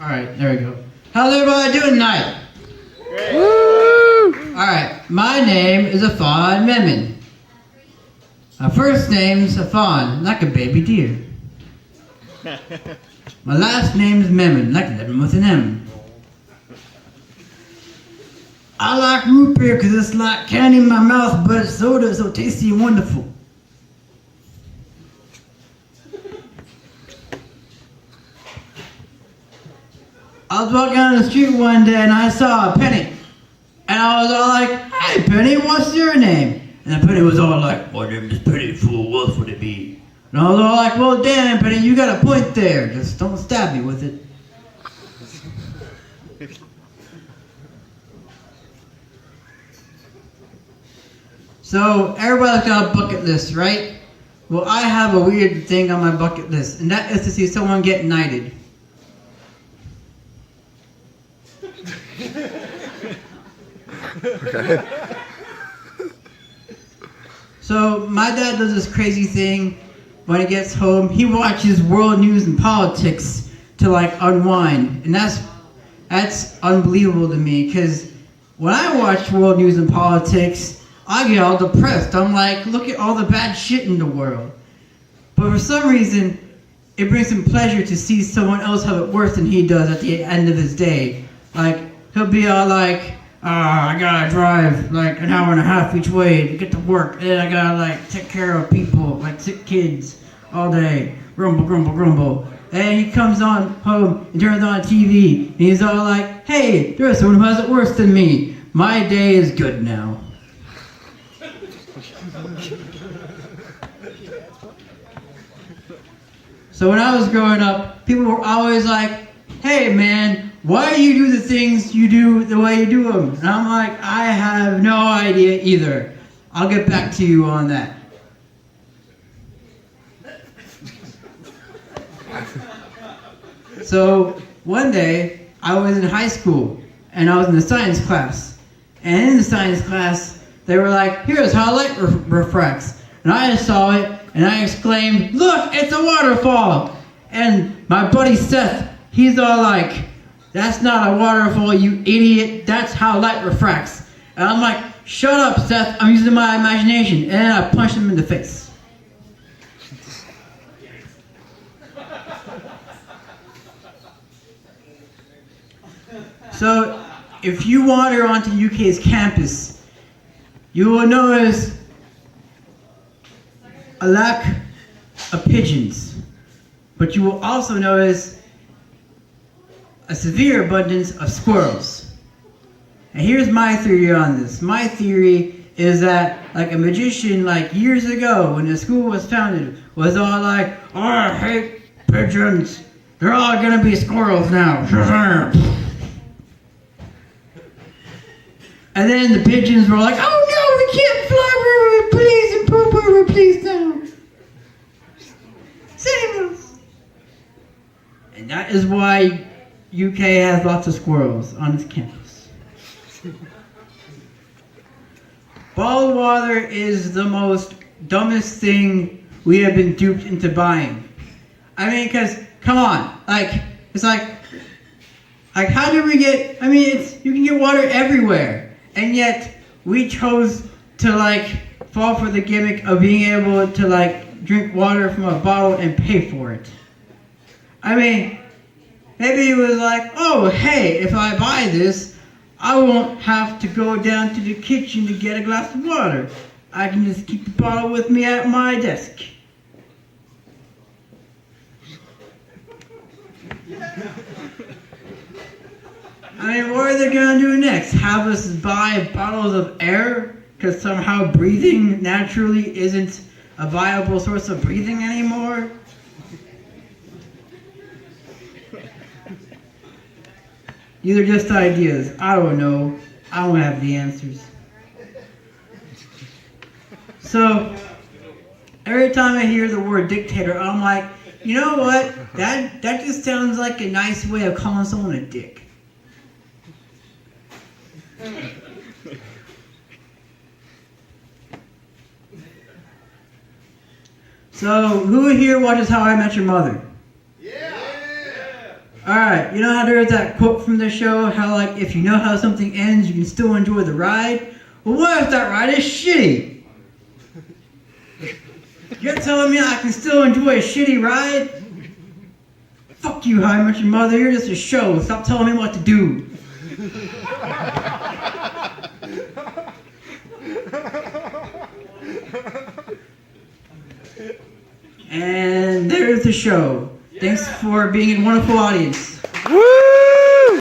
Alright, there we go. How's everybody doing tonight? Great. Woo! Alright, my name is Afan Memon. My first name's Afan, like a baby deer. My last name's Memon, like lemon with an M. I like root beer because it's like candy in my mouth, but soda is so tasty and wonderful. I was walking down the street one day and I saw a penny. And I was all like, "Hey Penny, what's your name?" And the penny was all like, "My name is Penny, fool, what would it be?" And I was all like, "Well damn Penny, you got a point there. Just don't stab me with it." So everybody's got a bucket list, right? Well, I have a weird thing on my bucket list, and that is to see someone get knighted. Okay. So my dad does this crazy thing when he gets home. He watches world news and politics to like unwind, and that's unbelievable to me because when I watch world news and politics, I get all depressed. I'm like, look at all the bad shit in the world. But for some reason, it brings him pleasure to see someone else have it worse than he does at the end of his day. Like, he'll be all like, I gotta drive like an hour and a half each way to get to work, and then I gotta like take care of people, like sick kids, all day. Grumble, grumble, grumble. And he comes on home and turns on TV, and he's all like, hey, there's someone who has it worse than me. My day is good now. So when I was growing up, people were always like, hey man, why do you do the things you do the way you do them? And I'm like, I have no idea either. I'll get back to you on that. So one day, I was in high school, and I was in the science class. And in the science class, they were like, here's how light refracts. And I saw it, and I exclaimed, look, it's a waterfall! And my buddy Seth, he's all like, that's not a waterfall, you idiot. That's how light refracts. And I'm like, shut up, Seth. I'm using my imagination. And then I punched him in the face. So, if you wander onto UK's campus, you will notice a lack of pigeons. But you will also notice a severe abundance of squirrels. And here's my theory on this. My theory is that like a magician like years ago when the school was founded was all like, oh, I hate pigeons. They're all gonna be squirrels now. And then the pigeons were like, oh no, we can't fly where we please and poop where we please now. Save us. And that is why UK has lots of squirrels on its campus. Bottled water is the most dumbest thing we have been duped into buying. I mean, because, come on, like, it's like how did we get, I mean, you can get water everywhere, and yet we chose to, like, fall for the gimmick of being able to, like, drink water from a bottle and pay for it. I mean, maybe it was like, oh, hey, if I buy this, I won't have to go down to the kitchen to get a glass of water. I can just keep the bottle with me at my desk. I mean, what are they going to do next? Have us buy bottles of air? Because somehow breathing naturally isn't a viable source of breathing anymore? These are just ideas. I don't know. I don't have the answers. So, every time I hear the word dictator, I'm like, you know what? That just sounds like a nice way of calling someone a dick. So, who here watches How I Met Your Mother? Yeah. Alright, you know how there is that quote from the show, how like if you know how something ends, you can still enjoy the ride? Well, what if that ride is shitty? You're telling me I can still enjoy a shitty ride? Fuck you, How I Met Your Mother, you're just a show. Stop telling me what to do. And there's the show. Thanks for being a wonderful audience.